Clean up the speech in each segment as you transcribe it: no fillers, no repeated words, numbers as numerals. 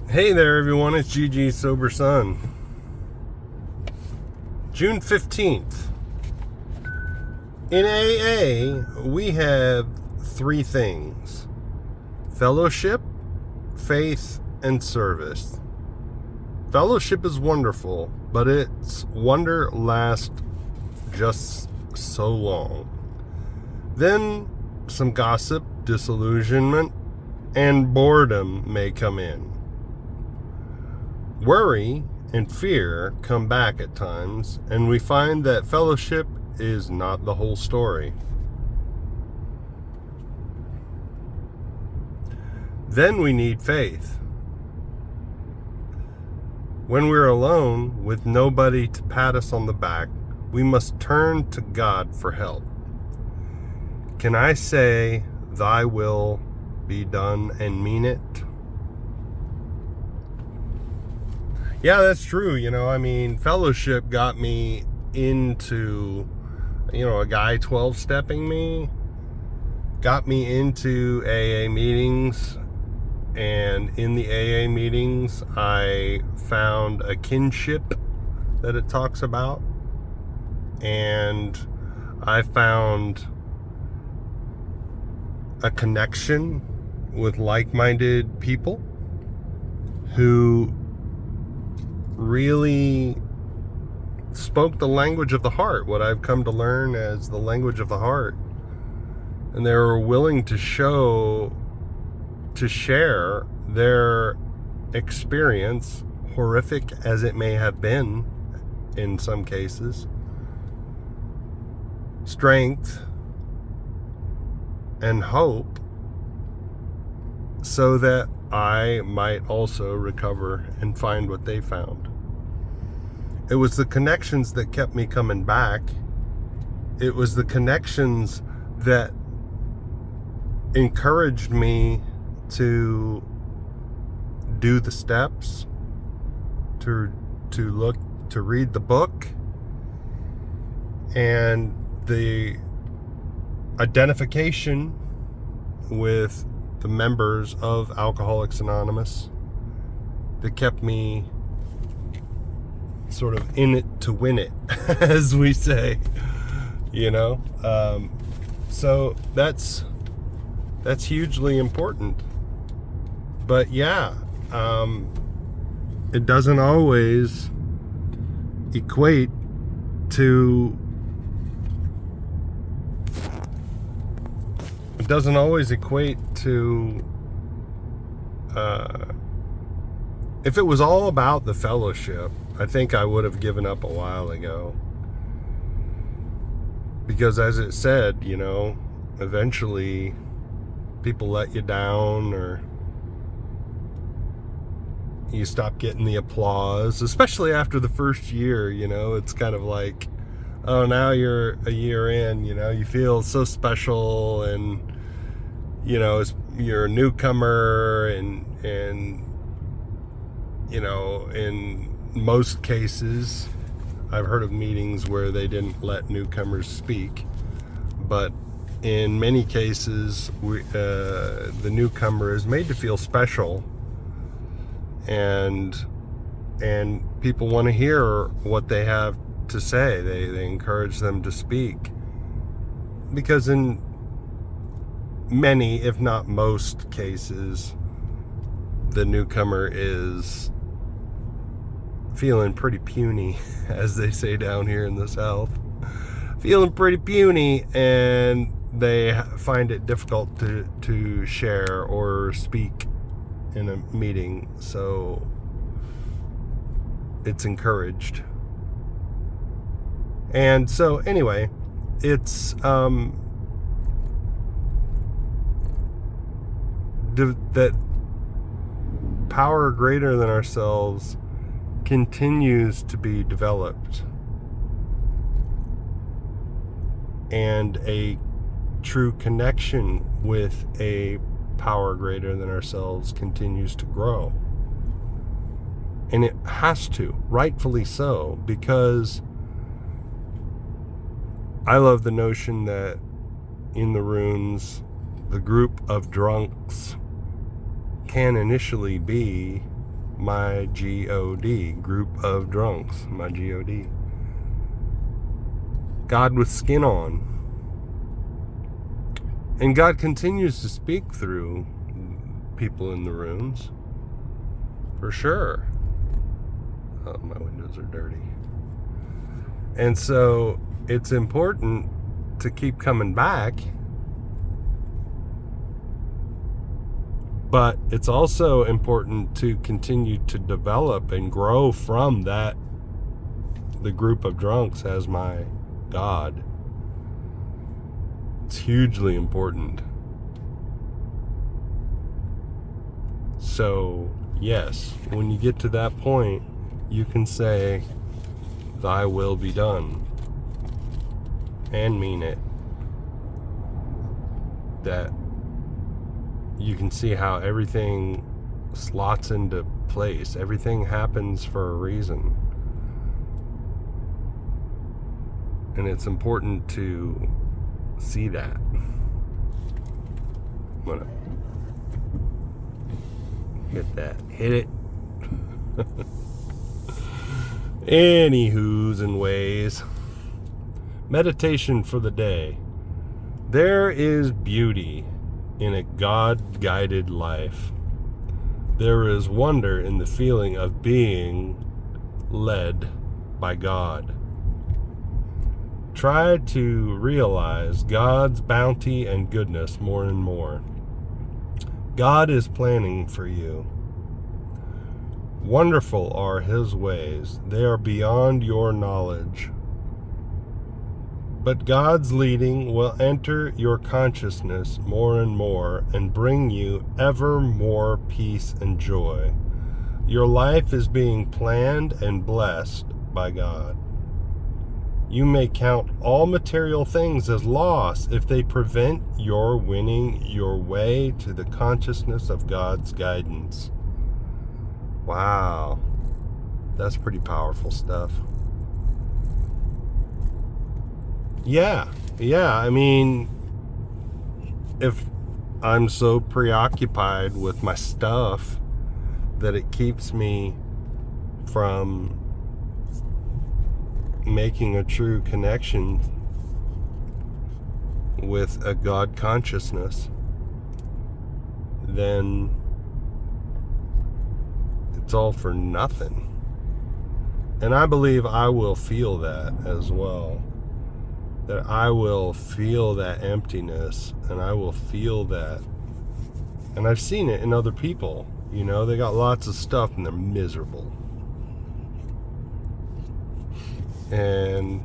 Hey there, everyone. It's GG Sober Sun. June 15th. In AA, we have three things: fellowship, faith, and service. Fellowship is wonderful, but its wonder lasts just so long. Then some gossip, disillusionment, and boredom may come in. Worry and fear come back at times, and we find that fellowship is not the whole story. Then we need faith. When we're alone with nobody to pat us on the back, we must turn to God for help. Can I say, "Thy will be done," and mean it? Yeah, that's true. Fellowship got me into, a guy 12-stepping me, got me into AA meetings. And in the AA meetings, I found a kinship that it talks about. And I found a connection with like-minded people who really spoke the language of the heart, what I've come to learn as the language of the heart. And they were willing to share their experience, horrific as it may have been in some cases, strength and hope, so that I might also recover and find what they found. It was the connections that kept me coming back. It was the connections that encouraged me to do the steps, to read the book, and the identification with the members of Alcoholics Anonymous that kept me sort of in it to win it, as we say, so that's hugely important. But yeah, it doesn't always equate to if it was all about the fellowship, I think I would have given up a while ago. Because as it said, eventually people let you down, or you stop getting the applause, especially after the first year. It's kind of like, oh, now you're a year in, you feel so special, and you're a newcomer, and in most cases, I've heard of meetings where they didn't let newcomers speak, but in many cases, the newcomer is made to feel special, and people want to hear what they have to say. They encourage them to speak, because in many, if not most cases, the newcomer is feeling pretty puny, as they say down here in the South. Feeling pretty puny, and they find it difficult to share or speak in a meeting. So it's encouraged. And so anyway, it's that power greater than ourselves continues to be developed, and a true connection with a power greater than ourselves continues to grow. And it has to, rightfully so, because I love the notion that in the runes, the group of drunks can initially be my G-O-D, group of drunks, my G-O-D. God with skin on. And God continues to speak through people in the rooms, for sure. Oh, my windows are dirty. And so it's important to keep coming back, but it's also important to continue to develop and grow from that, the group of drunks as my God. It's hugely important. So, yes, when you get to that point, you can say, thy will be done, and mean it. That you can see how everything slots into place. Everything happens for a reason. And it's important to see that. I'm gonna hit that. Hit it. Anywho's and ways. Meditation for the day. There is beauty in a God-guided life. There is wonder in the feeling of being led by God. Try to realize God's bounty and goodness more and more. God is planning for you. Wonderful are His ways. They are beyond your knowledge. But God's leading will enter your consciousness more and more and bring you ever more peace and joy. Your life is being planned and blessed by God. You may count all material things as loss if they prevent your winning your way to the consciousness of God's guidance. Wow, that's pretty powerful stuff. Yeah, I mean, if I'm so preoccupied with my stuff that it keeps me from making a true connection with a God consciousness, then it's all for nothing. And I believe I will feel that as well. That I will feel that emptiness, and I will feel that. And I've seen it in other people. You know, they got lots of stuff and they're miserable. And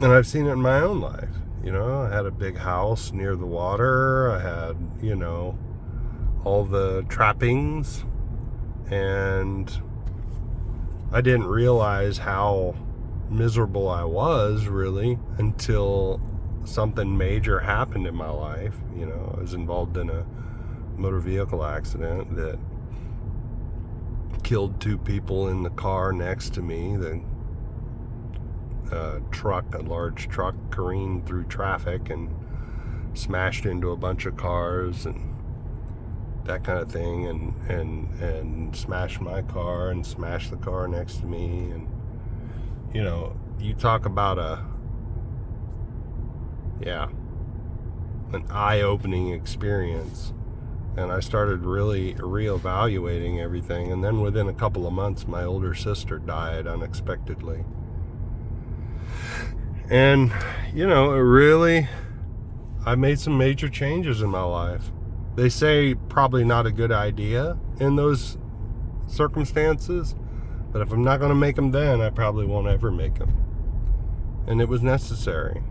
I've seen it in my own life. You know, I had a big house near the water. I had, you know, all the trappings. And I didn't realize how miserable I was, really, until something major happened in my life. You know, I was involved in a motor vehicle accident that killed 2 people in the car next to me. The a large truck careened through traffic and smashed into a bunch of cars and that kind of thing, and smashed my car and smashed the car next to me. And you know, you talk about an eye-opening experience. And I started really reevaluating everything. And then within a couple of months, my older sister died unexpectedly. And, you know, I made some major changes in my life. They say probably not a good idea in those circumstances. But if I'm not going to make them then, I probably won't ever make them. And it was necessary.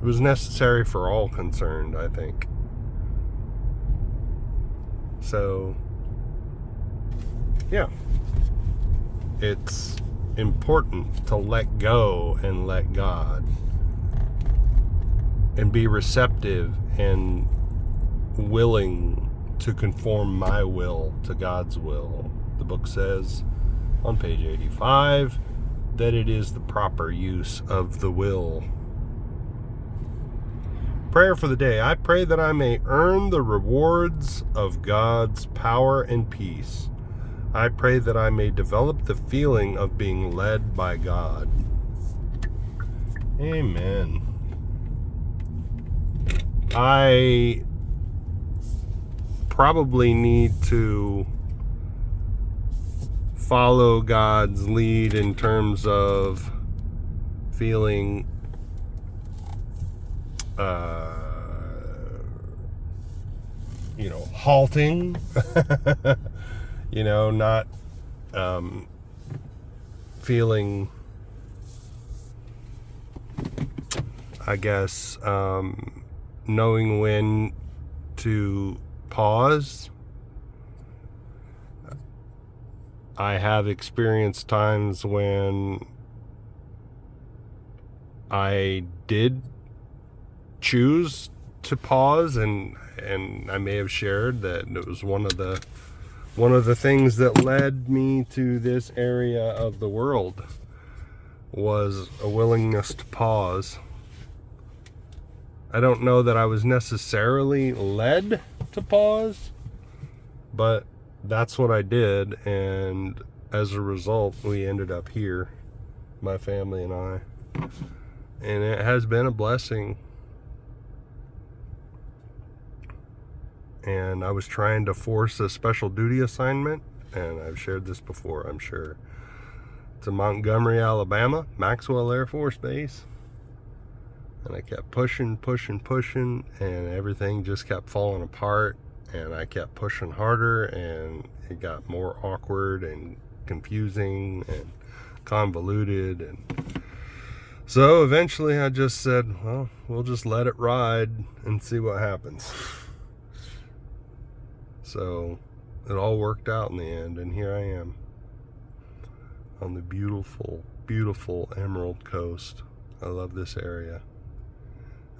It was necessary for all concerned, I think. So, yeah. It's important to let go and let God. And be receptive and willing to conform my will to God's will. The book says on page 85 that it is the proper use of the will. prayer for the day. I pray that I may earn the rewards of God's power and peace. I pray that I may develop the feeling of being led by God. Amen. I probably need to follow God's lead in terms of feeling halting, not feeling, I guess, knowing when to pause. I have experienced times when I did choose to pause, and I may have shared that it was one of the things that led me to this area of the world was a willingness to pause. I don't know that I was necessarily led to pause, but that's what I did, and as a result, we ended up here, my family and I, and it has been a blessing. And I was trying to force a special duty assignment, and I've shared this before, I'm sure, to Montgomery, Alabama, Maxwell Air Force Base. And I kept pushing, and everything just kept falling apart, and I kept pushing harder, and it got more awkward and confusing and convoluted. And so eventually I just said, well, we'll just let it ride and see what happens. So it all worked out in the end, and here I am on the beautiful, beautiful Emerald Coast. I love this area,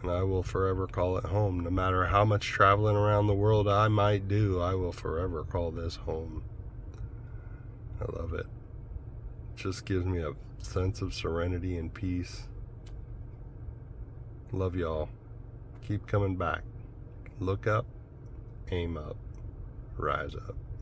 and I will forever call it home. No matter how much traveling around the world I might do, I will forever call this home. I love it. It just gives me a sense of serenity and peace. Love y'all. Keep coming back. Look up, aim up, rise up.